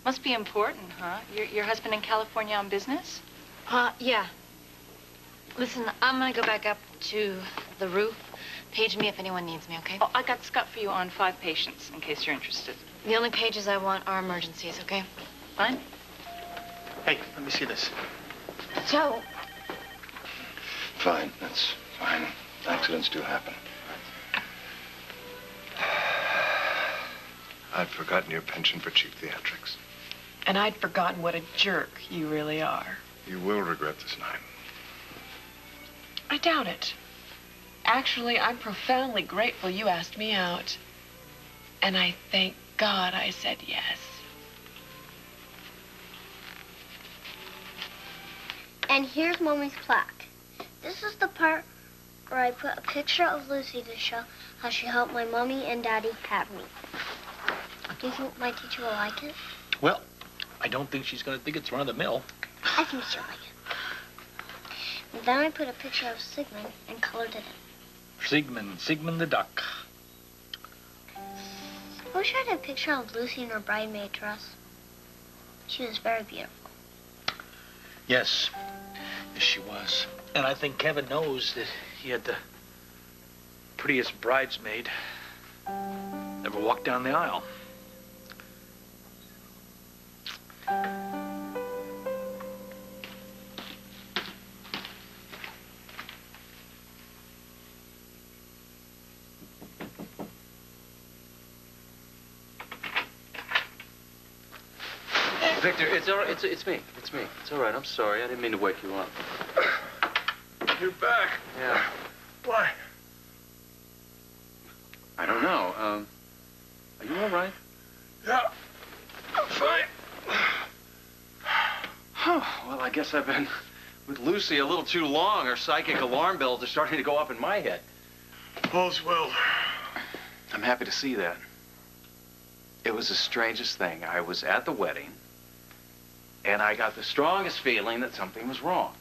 Must be important, huh? Your husband in California on business? Yeah. Listen, I'm gonna go back up to the roof. Page me if anyone needs me, okay? Oh, I got Scott for you on 5 patients, in case you're interested. The only pages I want are emergencies, okay? Fine. Hey, let me see this. Joe. Fine, that's fine. Accidents do happen. I'd forgotten your penchant for cheap theatrics. And I'd forgotten what a jerk you really are. You will regret this night. I doubt it. Actually, I'm profoundly grateful you asked me out. And I thank God I said yes. And here's Mommy's plaque. This is the part where I put a picture of Lucy to show how she helped my mommy and daddy have me. Do you think my teacher will like it? Well, I don't think she's going to think it's run-of-the-mill. I think she'll like it. And then I put a picture of Sigmund and colored it in. Sigmund the duck. Suppose she had a picture of Lucy in her bridesmaid dress. She was very beautiful. Yes. Yes, she was. And I think Kevin knows that he had the prettiest bridesmaid ever walked down the aisle. Victor, it's all right. It's me. It's me. It's all right. I'm sorry. I didn't mean to wake you up. You're back. Yeah. Why? I don't know. Are you all right? Yeah, I'm fine. Well, I guess I've been with Lucy a little too long. Her psychic alarm bells are starting to go up in my head. All's well. I'm happy to see that. It was the strangest thing. I was at the wedding, and I got the strongest feeling that something was wrong.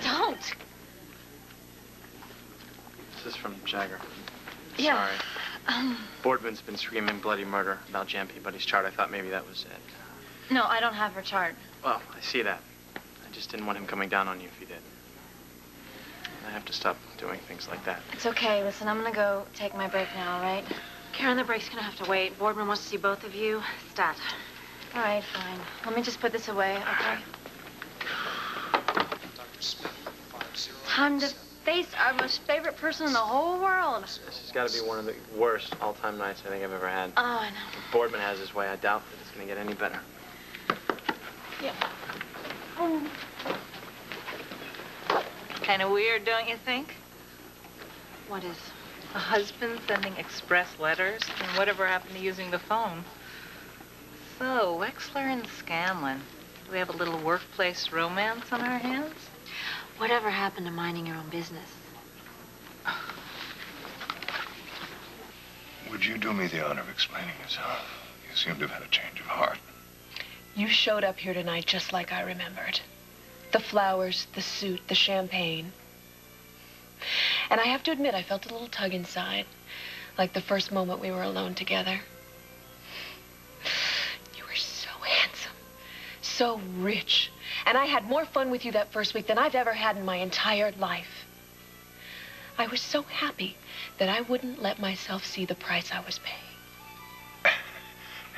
Don't. This is from Jagger. Yeah. Sorry. Boardman's been screaming bloody murder about Jan Peabody's chart. I thought maybe that was it. No, I don't have her chart. Well, I see that. I just didn't want him coming down on you if he did. I have to stop doing things like that. It's okay. Listen, I'm gonna go take my break now, all right? Karen, the break's gonna have to wait. Boardman wants to see both of you. Stat. All right, fine. Let me just put this away, okay? Time to face our most favorite person in the whole world. This has got to be one of the worst all-time nights I think I've ever had. Oh, I know. If Boardman has his way, I doubt that it's going to get any better. Yeah. Kind of weird, don't you think? What is? A husband sending express letters? And whatever happened to using the phone? So, Wexler and Scanlon. Do we have a little workplace romance on our hands? Whatever happened to minding your own business? Would you do me the honor of explaining yourself? You seem to have had a change of heart. You showed up here tonight just like I remembered. The flowers, the suit, the champagne. And I have to admit, I felt a little tug inside, like the first moment we were alone together. You were so handsome, so rich, and I had more fun with you that first week than I've ever had in my entire life. I was so happy that I wouldn't let myself see the price I was paying.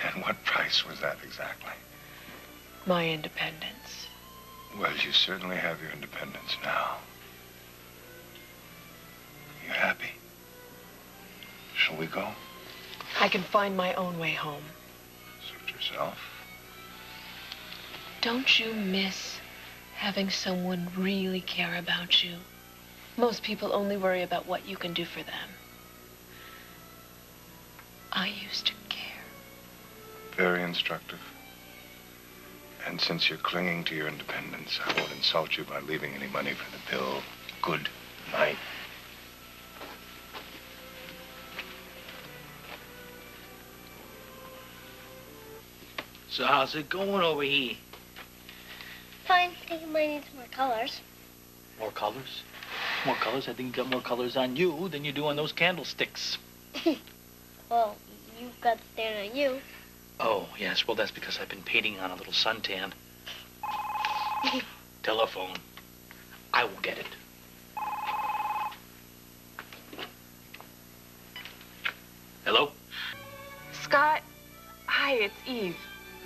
And what price was that exactly? My independence. Well, you certainly have your independence now. You happy? Shall we go? I can find my own way home. Suit yourself. Don't you miss having someone really care about you? Most people only worry about what you can do for them. I used to care. Very instructive. And since you're clinging to your independence, I won't insult you by leaving any money for the bill. Good night. So how's it going over here? Fine. I think you might need some more colors. More colors? More colors? I think you got more colors on you than you do on those candlesticks. Well, you've got the stand on you. Oh, yes. Well, that's because I've been painting on a little suntan. Telephone. I will get it. Hello? Scott, hi, it's Eve.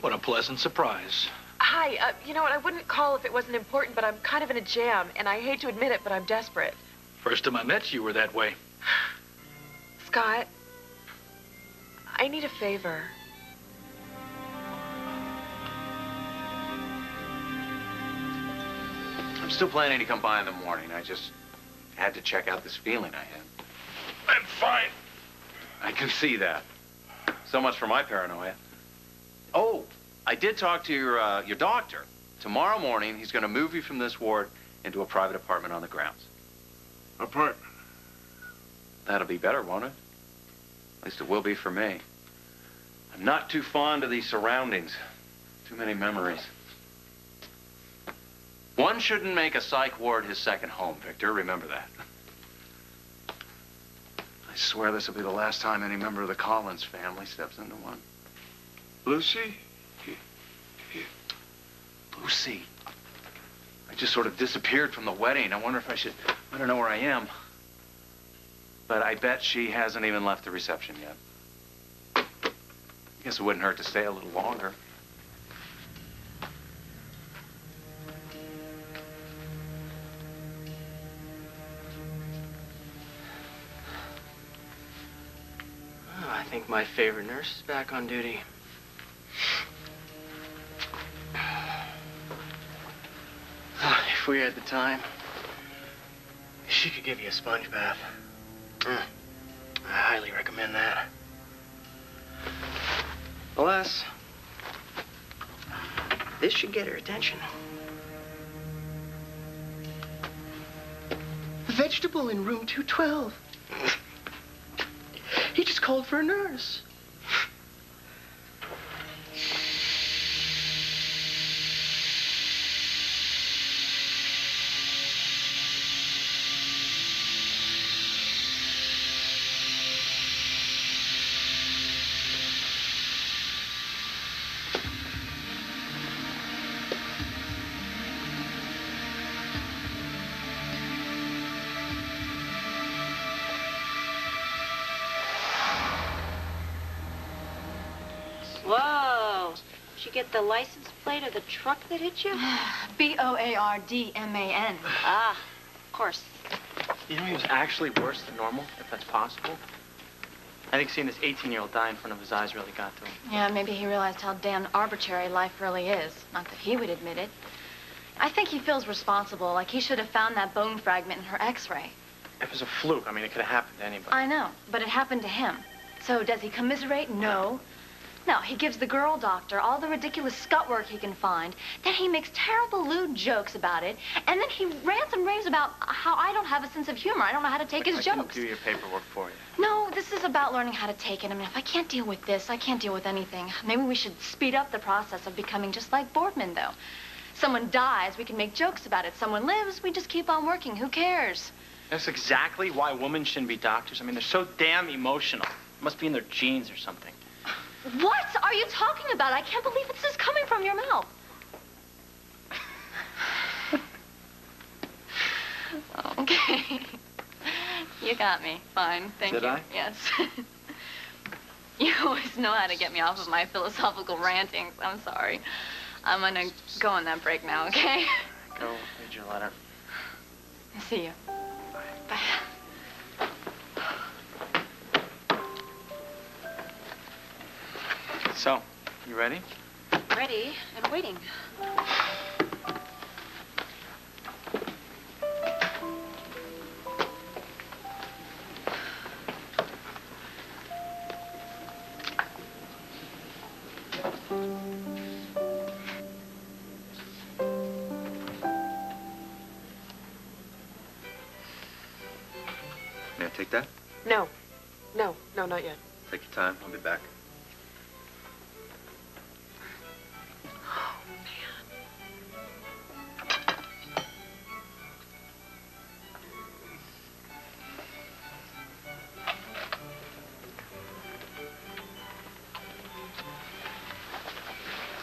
What a pleasant surprise. Hi, you know what, I wouldn't call if it wasn't important, but I'm kind of in a jam, and I hate to admit it, but I'm desperate. First time I met you were that way. Scott, I need a favor. I'm still planning to come by in the morning. I just had to check out this feeling I had. I'm fine. I can see that. So much for my paranoia. Oh, I did talk to your doctor. Tomorrow morning, he's going to move you from this ward into a private apartment on the grounds. Apartment. That'll be better, won't it? At least it will be for me. I'm not too fond of these surroundings. Too many memories. One shouldn't make a psych ward his second home, Victor. Remember that. I swear this will be the last time any member of the Collins family steps into one. Lucy? Lucy. I just sort of disappeared from the wedding. I wonder if I should let her know where I am. But I bet she hasn't even left the reception yet. I guess it wouldn't hurt to stay a little longer. Oh, I think my favorite nurse is back on duty. If we had the time, she could give you a sponge bath. I highly recommend that. Alas, this should get her attention. Vegetable in room 212. He just called for a nurse. Whoa. Did you get the license plate of the truck that hit you? Boardman. Ah, of course. You know, he was actually worse than normal, if that's possible. I think seeing this 18-year-old die in front of his eyes really got to him. Yeah, maybe he realized how damn arbitrary life really is. Not that he would admit it. I think he feels responsible, like he should have found that bone fragment in her x-ray. It was a fluke. I mean, it could have happened to anybody. I know, but it happened to him. So does he commiserate? No. No, he gives the girl doctor all the ridiculous scut work he can find. Then he makes terrible lewd jokes about it. And then he rants and raves about how I don't have a sense of humor. I don't know how to take his I jokes. can do your paperwork for you. No, this is about learning how to take it. I mean, if I can't deal with this, I can't deal with anything. Maybe we should speed up the process of becoming just like Boardman, though. Someone dies, we can make jokes about it. Someone lives, we just keep on working. Who cares? That's exactly why women shouldn't be doctors. I mean, they're so damn emotional. It must be in their genes or something. What are you talking about? I can't believe this is coming from your mouth. Okay. You got me. Fine. Thank you. Did I? Yes. You always know how to get me off of my philosophical rantings. I'm sorry. I'm gonna go on that break now, okay? Go read your letter. See you. Bye. So, you ready? Ready and waiting. May I take that? No. No, not yet. Take your time. I'll be back.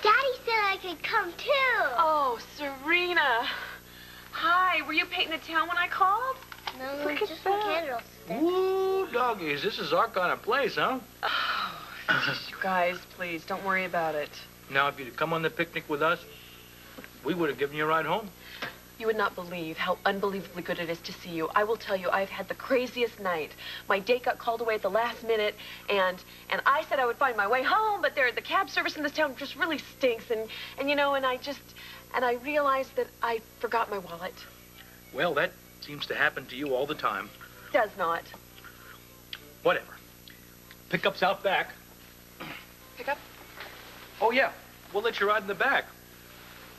Daddy said I could come too. Oh, Serena. Hi, were you painting the town when I called? No, Look at just that. candles. Woo, doggies, this is our kind of place, huh? Oh, you guys, please, don't worry about it. Now, if you'd come on the picnic with us, we would have given you a ride home. You would not believe how unbelievably good it is to see you. I will tell you, I've had the craziest night. My date got called away at the last minute, and I said I would find my way home, but the cab service in this town just really stinks, and you know, and I realized that I forgot my wallet. Well, that seems to happen to you all the time. Does not. Whatever. Pickup's out back. Pick up? Oh, yeah. We'll let you ride in the back.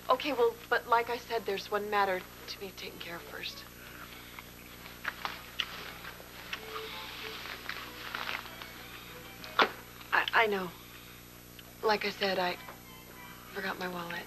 Okay, well, but like I said, there's one matter to be taken care of first. I know. Like I said, I forgot my wallet.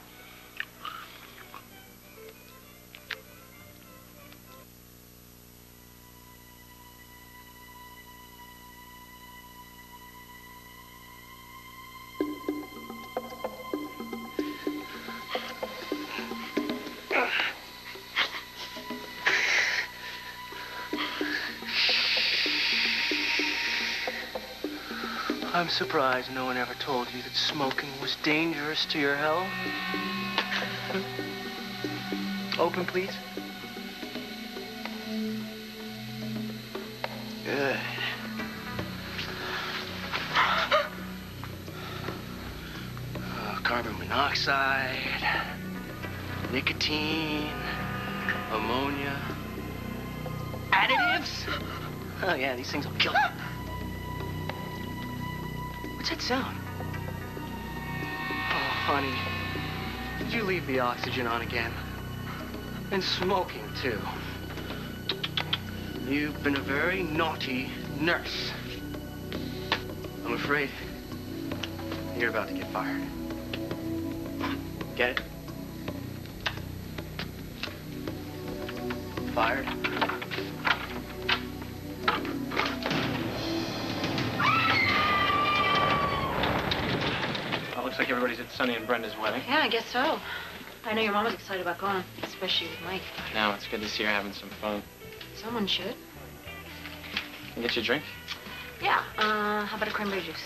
I'm surprised no one ever told you that smoking was dangerous to your health. Open, please. Good. Carbon monoxide, nicotine, ammonia, additives. Oh, yeah, these things will kill you. What's that sound? Oh, honey, did you leave the oxygen on again? And smoking, too. You've been a very naughty nurse. I'm afraid you're about to get fired. Get it? Fired. Well, looks like everybody's at Sonny and Brenda's wedding. Yeah, I guess so. I know your mom was excited about going, especially with Mike. Now it's good to see you're having some fun. Someone should. Can I get you a drink? Yeah, how about a cranberry juice?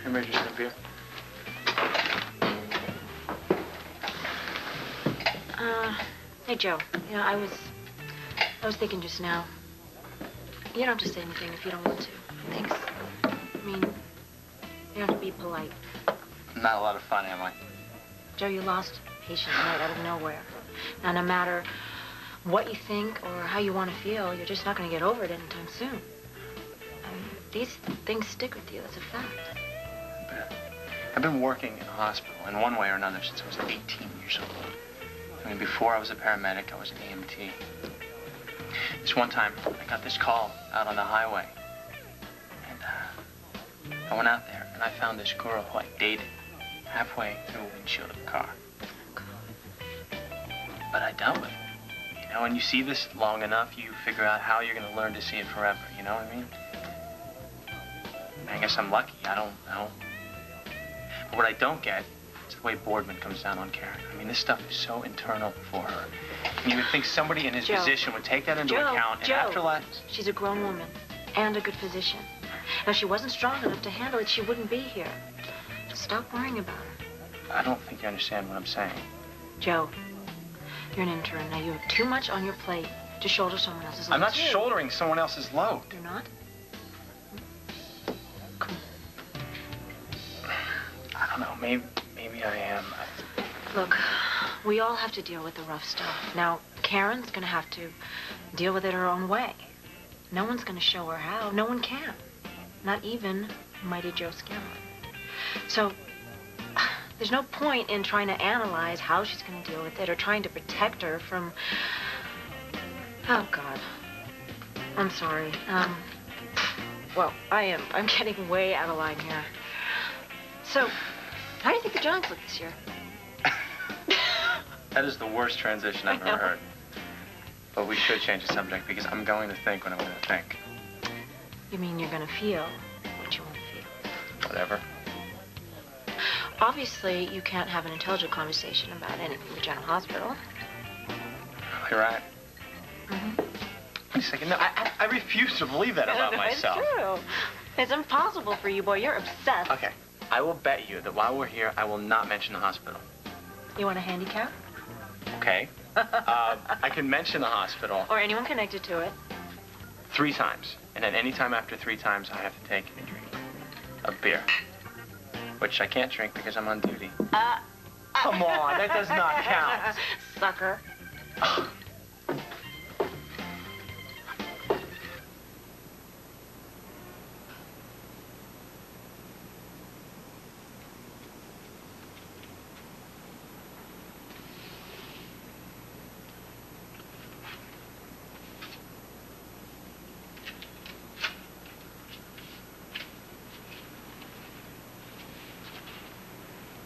Cranberry juice and a beer. Hey, Joe. You know, I was thinking just now. You don't have to say anything if you don't want to. Thanks. I mean, you have to be polite. Not a lot of fun, am I? Joe, you lost a patient right out of nowhere. Now, no matter what you think or how you want to feel, you're just not going to get over it anytime soon. I mean, these things stick with you. That's a fact. I bet. I've been working in a hospital in one way or another since I was 18 years old. I mean, before I was a paramedic, I was an EMT. This one time, I got this call out on the highway. And I went out there, and I found this girl who I dated halfway through the windshield of a car. But I dealt with it. You know, when you see this long enough, you figure out how you're going to learn to see it forever. You know what I mean? I guess I'm lucky. I don't know. But what I don't get is the way Boardman comes down on Karen. I mean, this stuff is so internal for her. And you would think somebody in his position would take that into account, and after that... She's a grown woman and a good physician. Now, if she wasn't strong enough to handle it, she wouldn't be here. Stop worrying about her. I don't think you understand what I'm saying. Joe, you're an intern. Now, you have too much on your plate to shoulder someone else's load. I'm not shouldering someone else's load. You're not? Come on. I don't know. Maybe I am. Look, we all have to deal with the rough stuff. Now, Karen's going to have to deal with it her own way. No one's going to show her how. No one can. Not even Mighty Joe Scanlon. So, there's no point in trying to analyze how she's going to deal with it or trying to protect her from... Oh, God. I'm sorry. Well, I'm getting way out of line here. So, how do you think the Giants look this year? That is the worst transition I've ever heard. But we should change the subject because I'm going to think what I'm going to think. You mean you're going to feel what you want to feel? Whatever. Obviously, you can't have an intelligent conversation about anything with General Hospital. You're right. Mm-hmm. Wait a second. No, I refuse to believe that about myself. It's true. It's impossible for you, boy. You're obsessed. Okay. I will bet you that while we're here, I will not mention the hospital. You want a handicap? Okay. I can mention the hospital. Or anyone connected to it. 3 times. And at any time after 3 times, I have to take a drink of beer. Which I can't drink because I'm on duty. Come on, that does not count. Sucker.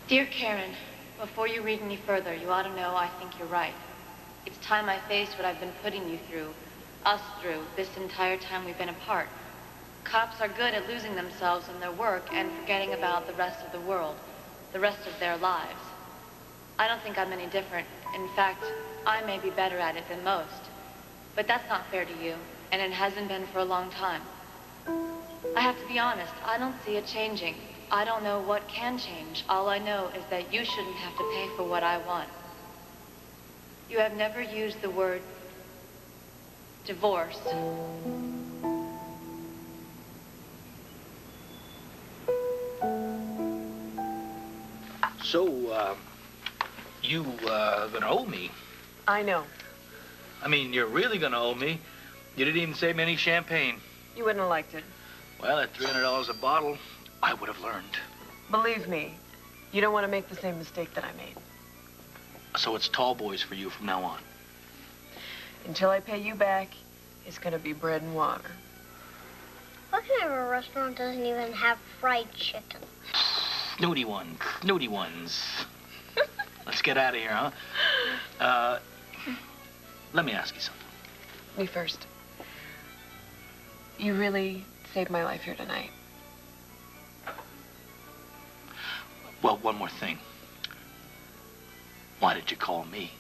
Dear Karen, before you read any further, you ought to know I think you're right. It's time I faced what I've been putting you through, us through, this entire time we've been apart. Cops are good at losing themselves in their work and forgetting about the rest of the world, the rest of their lives. I don't think I'm any different. In fact, I may be better at it than most. But that's not fair to you, and it hasn't been for a long time. I have to be honest, I don't see it changing. I don't know what can change. All I know is that you shouldn't have to pay for what I want. You have never used the word divorce. So, you, gonna owe me. I know. I mean, you're really gonna owe me. You didn't even save me any champagne. You wouldn't have liked it. Well, at $300 a bottle, I would have learned. Believe me, you don't want to make the same mistake that I made. So it's tall boys for you from now on. Until I pay you back, it's going to be bread and water. What kind of a restaurant doesn't even have fried chicken? Snooty ones. Snooty ones. Let's get out of here, huh? Let me ask you something. Me first. You really saved my life here tonight. Well, one more thing. Why did you call me?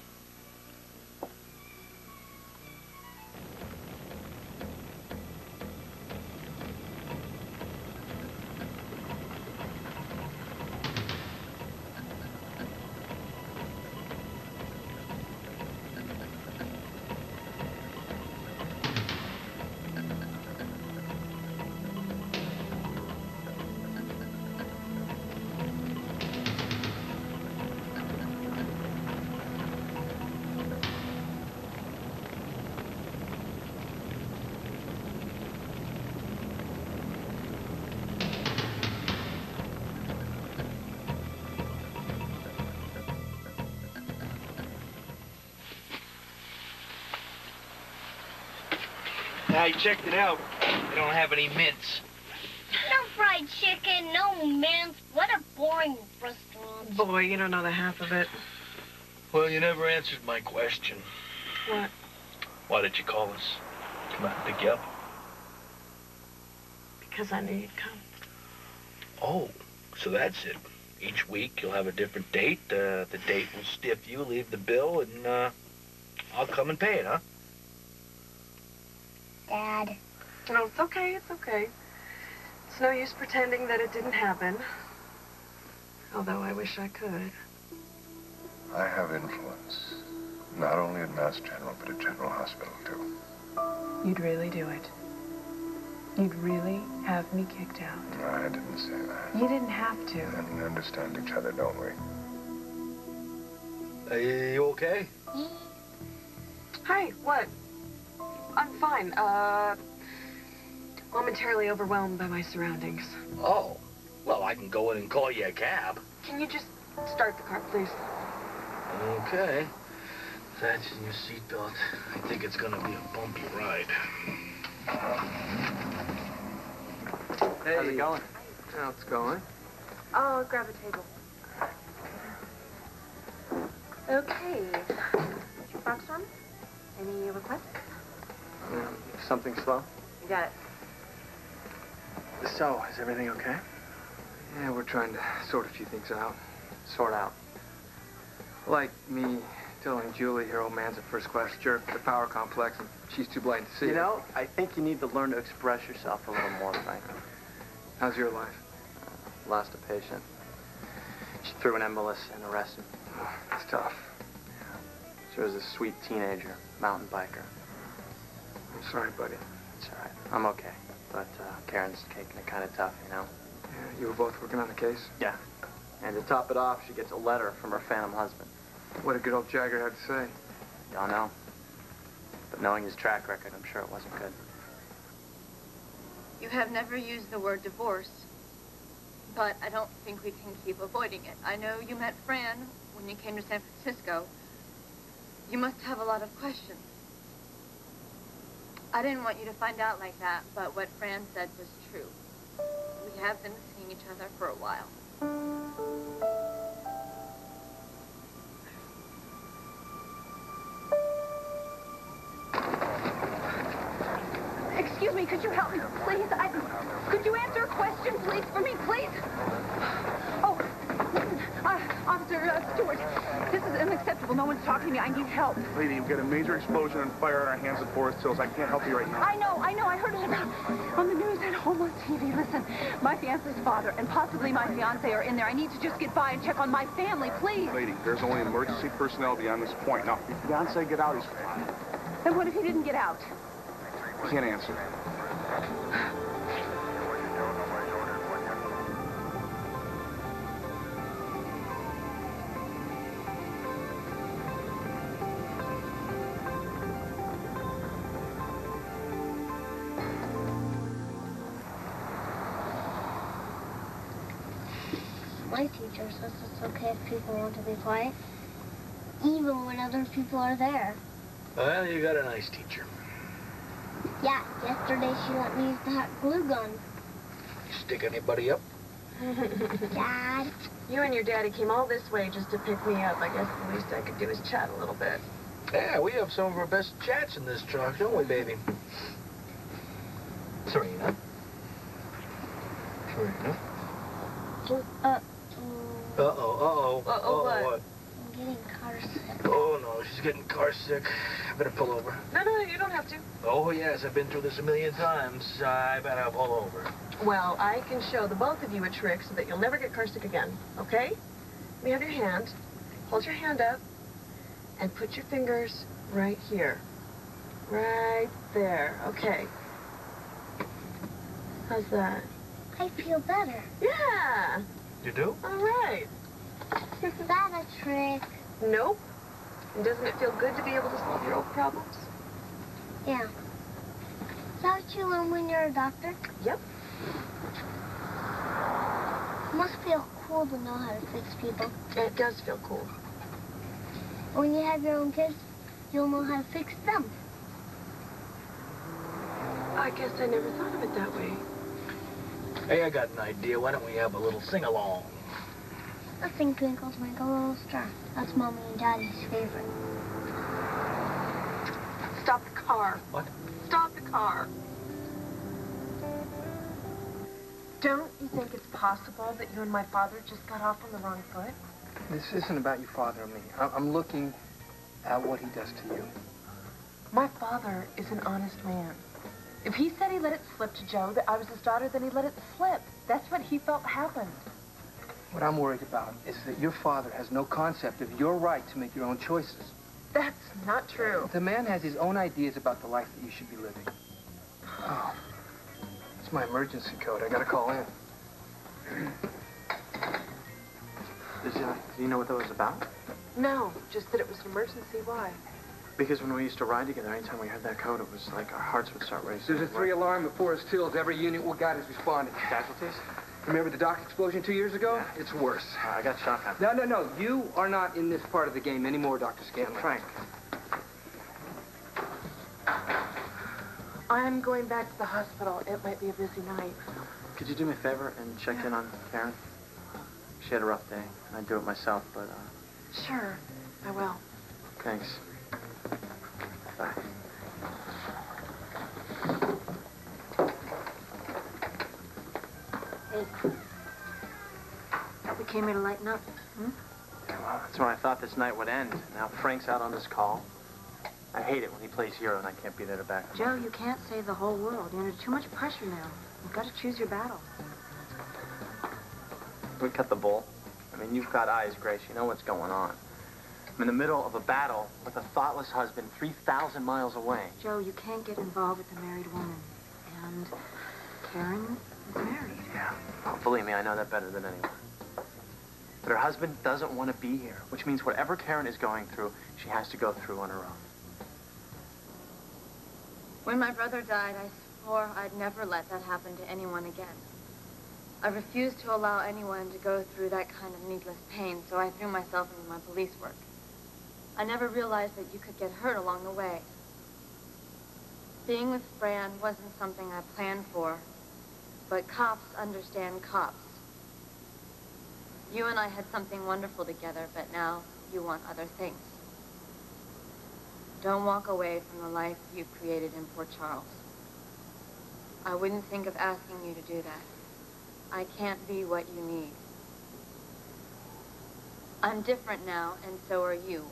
I checked it out. They don't have any mints. No fried chicken, no mince. What a boring restaurant. Boy, you don't know the half of it. Well, you never answered my question. What? Why did you call us? Come out and pick you up. Because I knew you'd come. Oh, so that's it. Each week you'll have a different date. The date will stiff you, leave the bill, and I'll come and pay it, huh? Dad. No, it's okay, it's okay. It's no use pretending that it didn't happen. Although I wish I could. I have influence. Not only at Mass General, but at General Hospital, too. You'd really do it. You'd really have me kicked out. No, I didn't say that. You didn't have to. And we understand each other, don't we? Are you okay? Hi, what? I'm fine. Momentarily overwhelmed by my surroundings. Oh, well, I can go in and call you a cab. Can you just start the car, please? Okay. Fasten your seatbelt. I think it's gonna be a bumpy ride. Hey. How's it going? How it's going? I'll grab a table. Okay. Foxtrot, any requests? Something slow? You got it. So, is everything okay? Yeah, we're trying to sort a few things out. Sort out. Like me telling Julie her old man's a first-class jerk at the power complex and she's too blind to see You it. know, I think you need to learn to express yourself a little more, Frank. How's your life? Lost a patient. She threw an embolus and arrested. Oh, it's tough. She was a sweet teenager, mountain biker. I'm sorry, buddy. It's all right. I'm okay. But Karen's taking it kind of tough, you know? Yeah, you were both working on the case? Yeah. And to top it off, she gets a letter from her phantom husband. What did good old Jagger have to say? Don't know. But knowing his track record, I'm sure it wasn't good. You have never used the word divorce, but I don't think we can keep avoiding it. I know you met Fran when you came to San Francisco. You must have a lot of questions. I didn't want you to find out like that, but what Fran said was true. We have been seeing each other for a while. Excuse me, could you help me, please? Could you answer a question, please, for me, please? Oh, listen, Officer Stewart, this is unacceptable. No one's talking to me. I need help. Lady, we've got a major explosion and fire on our hands at Forest Hills. I can't help you right now. I know. I heard it on the news and home on TV. Listen, my fiance's father and possibly my fiance are in there. I need to just get by and check on my family, please. Lady, there's only emergency personnel beyond this point. Now, if your fiancé get out, he's fine. And what if he didn't get out? Can't answer. My teacher says it's okay if people want to be quiet, even when other people are there. Well, you got a nice teacher. Yeah, yesterday she let me use the hot glue gun. Stick anybody up? Dad. You and your daddy came all this way just to pick me up. I guess the least I could do is chat a little bit. Yeah, we have some of our best chats in this truck, don't we, baby? Serena? Serena? Uh-oh. What? I'm getting car sick. Oh, no, she's getting car sick. I better pull over. No, you don't have to. Oh, yes, I've been through this a million times. I better pull over. Well, I can show the both of you a trick so that you'll never get car sick again, okay? Let me have your hand. Hold your hand up and put your fingers right here. Right there. Okay. How's that? I feel better. Yeah. You do? All right. Is that a trick? Nope. And doesn't it feel good to be able to solve your old problems? Yeah. Is that what you learn when you're a doctor? Yep. It must feel cool to know how to fix people. It does feel cool. When you have your own kids, you'll know how to fix them. I guess I never thought of it that way. Hey, I got an idea. Why don't we have a little sing-along? Let's sing Twinkle, Twinkle, Little Star. That's Mommy and Daddy's favorite. Stop the car. What? Stop the car. Don't you think it's possible that you and my father just got off on the wrong foot? This isn't about your father or me. I'm looking at what he does to you. My father is an honest man. If he said he let it slip to Joe that I was his daughter, then he let it slip. That's what he felt happened. What I'm worried about is that your father has no concept of your right to make your own choices. That's not true. The man has his own ideas about the life that you should be living. Oh, it's my emergency code. I gotta call in. Do you know what that was about? No, just that it was an emergency. Why? Because when we used to ride together, anytime we heard that code, it was like our hearts would start racing. There's a 3-alarm at Forest Hills. Every unit we got is responding. Casualties? Remember the dock explosion 2 years ago? Yeah. It's worse. I got shot at. No. You are not in this part of the game anymore, Dr. Scanlon. Frank. I'm going back to the hospital. It might be a busy night. Could you do me a favor and check in on Karen? She had a rough day. I'd do it myself, but, Sure, I will. Thanks. Bye. Hey. We came here to lighten up. Well, that's when I thought this night would end. Now Frank's out on this call. I hate it when he plays hero and I can't be there to back him Joe, up. you can't save the whole world. You're under too much pressure now. You've got to choose your battle. We cut the bull. I mean, you've got eyes, Grace. You know what's going on. I'm in the middle of a battle with a thoughtless husband 3,000 miles away. Joe, you can't get involved with a married woman. And Karen is married. Yeah. Oh, believe me, I know that better than anyone. But her husband doesn't want to be here, which means whatever Karen is going through, she has to go through on her own. When my brother died, I swore I'd never let that happen to anyone again. I refused to allow anyone to go through that kind of needless pain, so I threw myself into my police work. I never realized that you could get hurt along the way. Being with Fran wasn't something I planned for, but cops understand cops. You and I had something wonderful together, but now you want other things. Don't walk away from the life you created in Port Charles. I wouldn't think of asking you to do that. I can't be what you need. I'm different now, and so are you.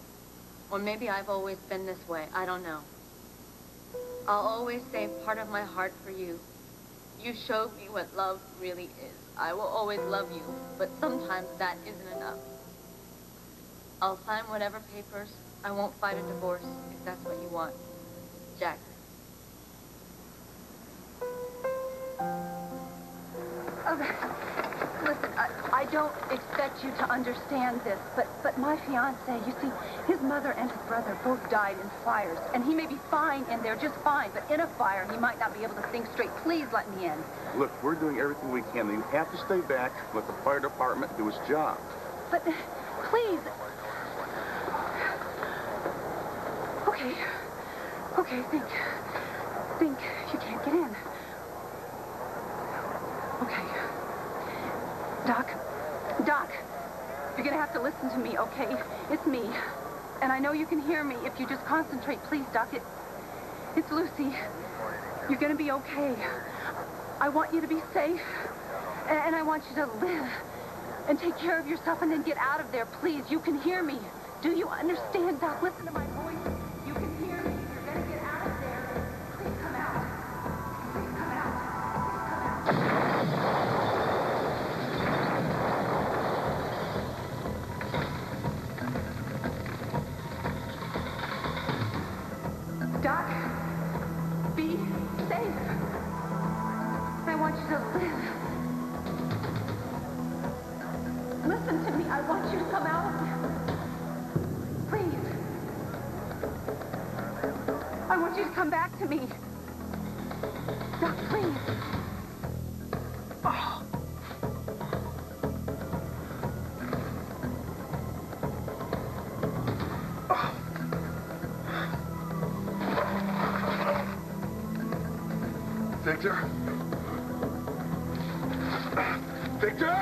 Or maybe I've always been this way. I don't know. I'll always save part of my heart for you. You showed me what love really is. I will always love you, but sometimes that isn't enough. I'll sign whatever papers. I won't fight a divorce if that's what you want. Jack. Listen, I don't expect you to understand this, but my fiancé, you see, his mother and his brother both died in fires, and he may be fine in there, just fine, but in a fire, he might not be able to think straight. Please let me in. Look, we're doing everything we can. You have to stay back, let the fire department do its job. But, please. Okay, think you can't get in. Okay. Doc, you're gonna have to listen to me, okay? It's me. And I know you can hear me if you just concentrate. Please, Doc, it's Lucy. You're gonna be okay. I want you to be safe. And I want you to live. And take care of yourself and then get out of there, please. You can hear me. Do you understand, Doc? Listen to my voice. You can hear me. You're gonna get out of there. Please come out. Please come out. Please come out. Doc, be safe. I want you to live. Listen to me. I want you to come out of here. Please. I want you to come back to me. Doc, please. Oh. Victor? Victor?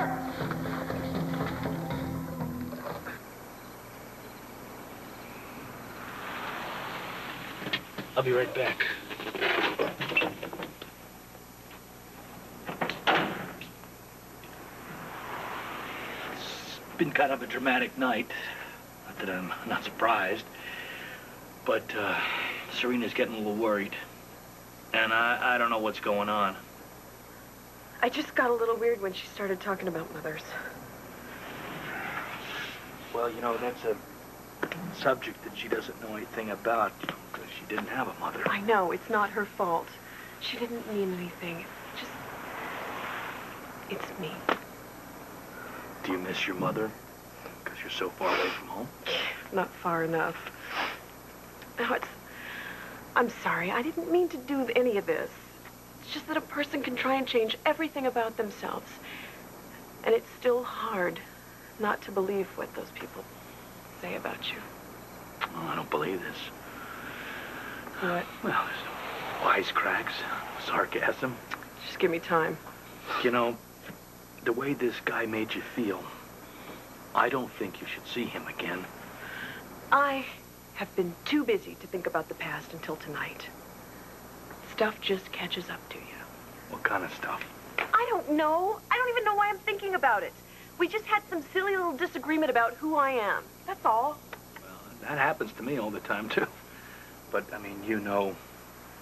I'll be right back. It's been kind of a dramatic night. Not that I'm not surprised. But Serena's getting a little worried. And I don't know what's going on. I just got a little weird when she started talking about mothers. Well, you know, that's a subject that she doesn't know anything about because she didn't have a mother. I know, it's not her fault. She didn't mean anything. It's me. Do you miss your mother? Because you're so far away from home? Not far enough. No, I'm sorry. I didn't mean to do any of this. It's just that a person can try and change everything about themselves. And it's still hard not to believe what those people say about you. Well, I don't believe this. What? Well, there's wisecracks, sarcasm. Just give me time. You know, the way this guy made you feel, I don't think you should see him again. I have been too busy to think about the past until tonight. Stuff just catches up to you. What kind of stuff? I don't know. I don't even know why I'm thinking about it. We just had some silly little disagreement about who I am. That's all. Well, that happens to me all the time, too. But, I mean, you know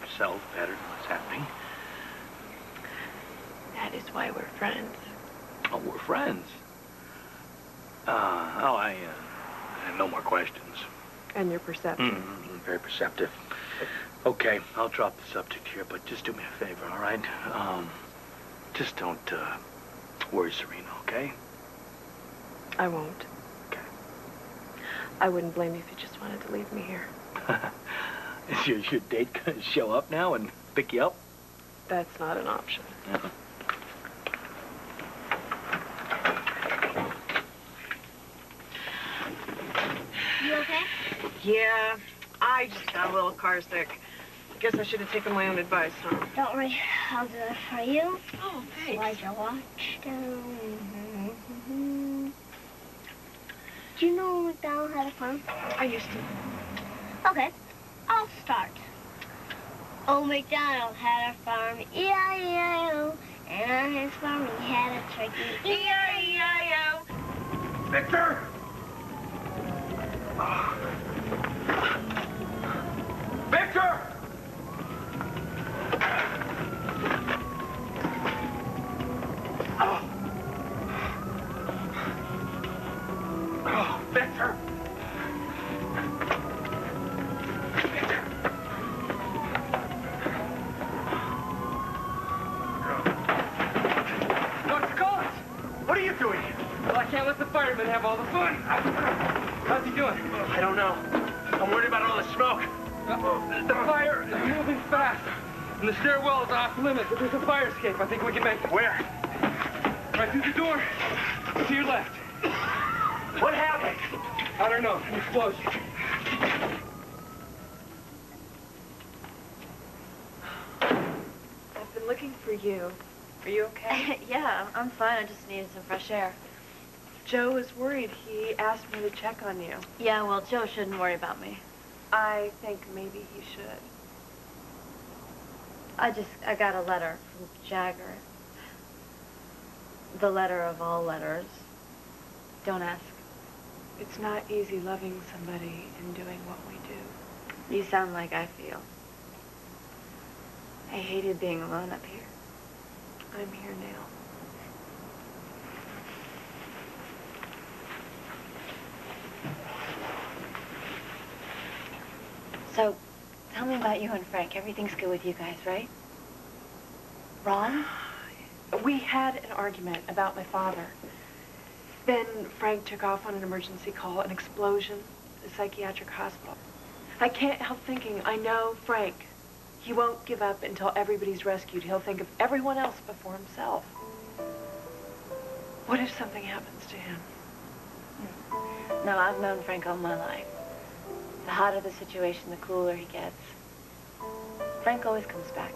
yourself better than what's happening. That is why we're friends. Oh, we're friends. I have no more questions. And you're perceptive. Very perceptive. Okay, I'll drop the subject here, but just do me a favor, all right? Just don't worry Serena, okay? I won't. Okay. I wouldn't blame you if you just wanted to leave me here. Is your date gonna show up now and pick you up? That's not an option. You okay? Yeah, I just got a little car sick. Guess I should have taken my own advice, huh? Don't worry, I'll do it for you. Oh, thanks. Slide your watch down. Do you know McDonald had a farm? I used to. Okay, I'll start. Old MacDonald had a farm, E-I-E-I-O. And on his farm he had a turkey, E-I-E-I-O. Victor! Victor! Oh, Victor! Dr. Collins, what are you doing here? Well, I can't let the firemen have all the fun. How's he doing? I don't know. I'm worried about all the smoke. The fire is moving fast, and the stairwell is off limits. But there's a fire escape. I think we can make it. Where? Right through the door, to your left. What happened? I don't know. An explosion. I've been looking for you. Are you okay? Yeah, I'm fine. I just needed some fresh air. Joe is worried. He asked me to check on you. Yeah, well, Joe shouldn't worry about me. I think maybe he should. I got a letter from Jagger. The letter of all letters. Don't ask. It's not easy loving somebody and doing what we do. You sound like I feel. I hated being alone up here. I'm here now. So, tell me about you and Frank. Everything's good with you guys, right? Ron? We had an argument about my father. Then Frank took off on an emergency call, an explosion, a psychiatric hospital. I can't help thinking, I know Frank. He won't give up until everybody's rescued. He'll think of everyone else before himself. What if something happens to him? No, I've known Frank all my life. The hotter the situation, the cooler he gets. Frank always comes back.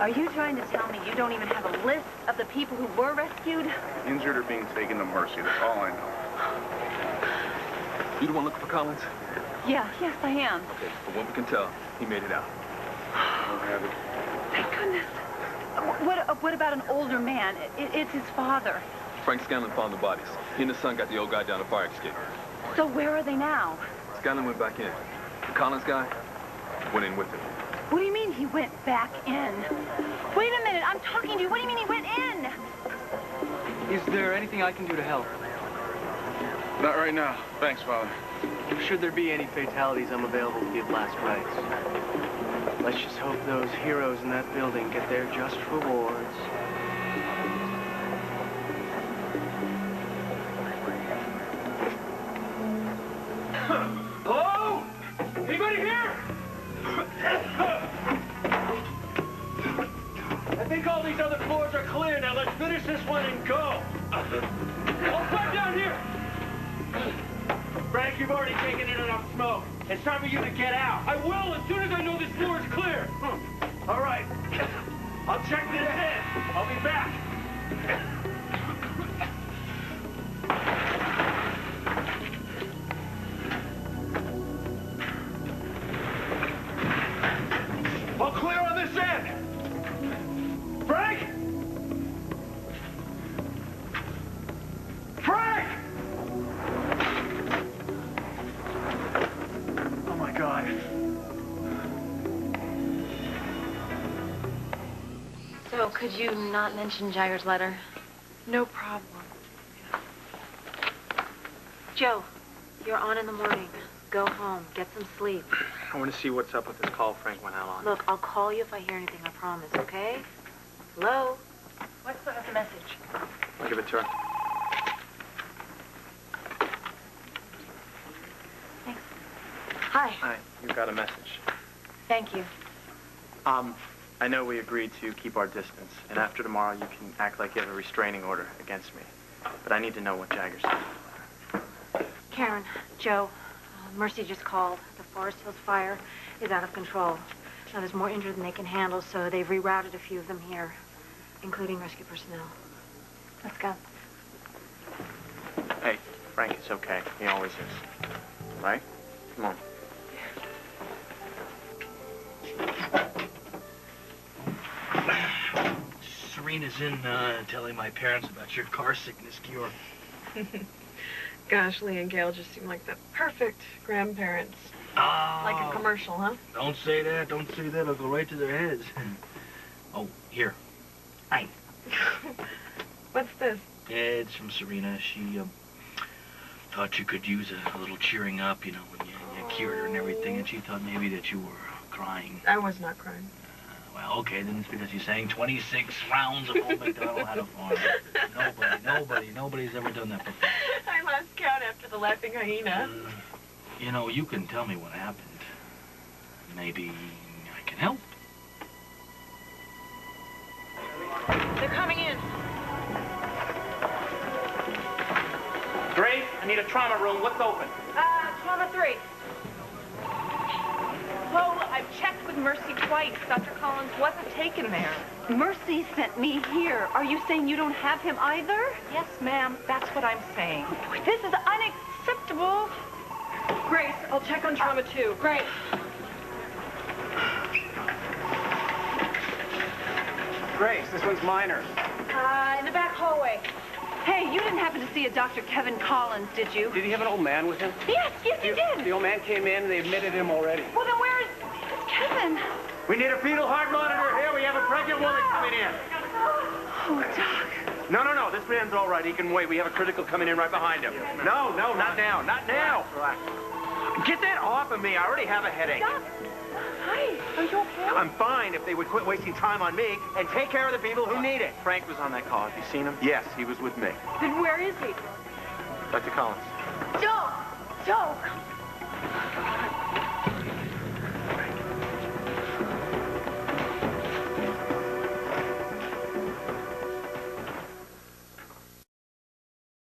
Are you trying to tell me you don't even have a list of the people who were rescued? Injured or being taken to Mercy, that's all I know. You the one looking for Collins? Yes, I am. Okay, from what we can tell, he made it out. Thank goodness. What about an older man? It's his father. Frank Scanlon found the bodies. He and his son got the old guy down the fire escape. So where are they now? Scanlon went back in. The Collins guy went in with him. What do you mean he went back in? Wait a minute, I'm talking to you. What do you mean he went in? Is there anything I can do to help? Not right now. Thanks, Father. Should there be any fatalities, I'm available to give last rites. Let's just hope those heroes in that building get their just rewards. Hello? Anybody here? I think all these other floors are clear. Now let's finish this one and go. I'll start down here. Frank, you've already taken in enough smoke. It's time for you to get out. I will as soon as I know this floor is clear. All right. I'll check this in. I'll be back. All clear on this end. Frank? Frank! Oh my God. So, could you not mention Jair's letter? No problem. Joe, you're on in the morning. Go home. Get some sleep. I want to see what's up with this call Frank went out on. Look, I'll call you if I hear anything, I promise, okay? Hello? What's the message? I'll give it to her. Thanks. Hi. Hi, you got a message. Thank you. I know we agreed to keep our distance, and after tomorrow you can act like you have a restraining order against me. But I need to know what Jagger said. Karen, Joe, Mercy just called. The Forest Hills fire is out of control. Now, there's more injured than they can handle, so they've rerouted a few of them here, including rescue personnel. Let's go. Hey, Frank is okay. He always is. Right? Come on. Serena's in telling my parents about your car sickness cure. Gosh, Lee and Gail just seem like the perfect grandparents. Oh. Like a commercial, huh? Don't say that. Don't say that. It'll go right to their heads. Oh, here. Hi. What's this? It's from Serena. She thought you could use a little cheering up, you know, when you cured her and everything, and she thought maybe that you were crying. I was not crying. Well, okay, then it's because you sang 26 rounds of Old MacDonald Had a Farm. Nobody's ever done that before. I lost count after the laughing hyena. You know, you can tell me what happened. Maybe I can help. They're coming in. Grace, I need a trauma room. What's open? Trauma 3. Well, I've checked with Mercy twice. Dr. Collins wasn't taken there. Mercy sent me here. Are you saying you don't have him either? Yes, ma'am. That's what I'm saying. This is unacceptable. Grace, I'll check on trauma 2. Great. Grace, this one's minor. In the back hallway. Hey, you didn't happen to see a Dr. Kevin Collins, did you? Did he have an old man with him? Yes, he did. The old man came in, they admitted him already. Well, then where's Kevin? We need a fetal heart monitor here. We have a pregnant woman coming in. Oh, Doc. No. This man's all right. He can wait. We have a critical coming in right behind him. No, not now. Not now. Relax. Get that off of me. I already have a headache. Doc. Hi. Are you okay? I'm fine if they would quit wasting time on me and take care of the people who need it. Frank was on that call. Have you seen him? Yes, he was with me. Then where is he? Dr. Collins. Joe!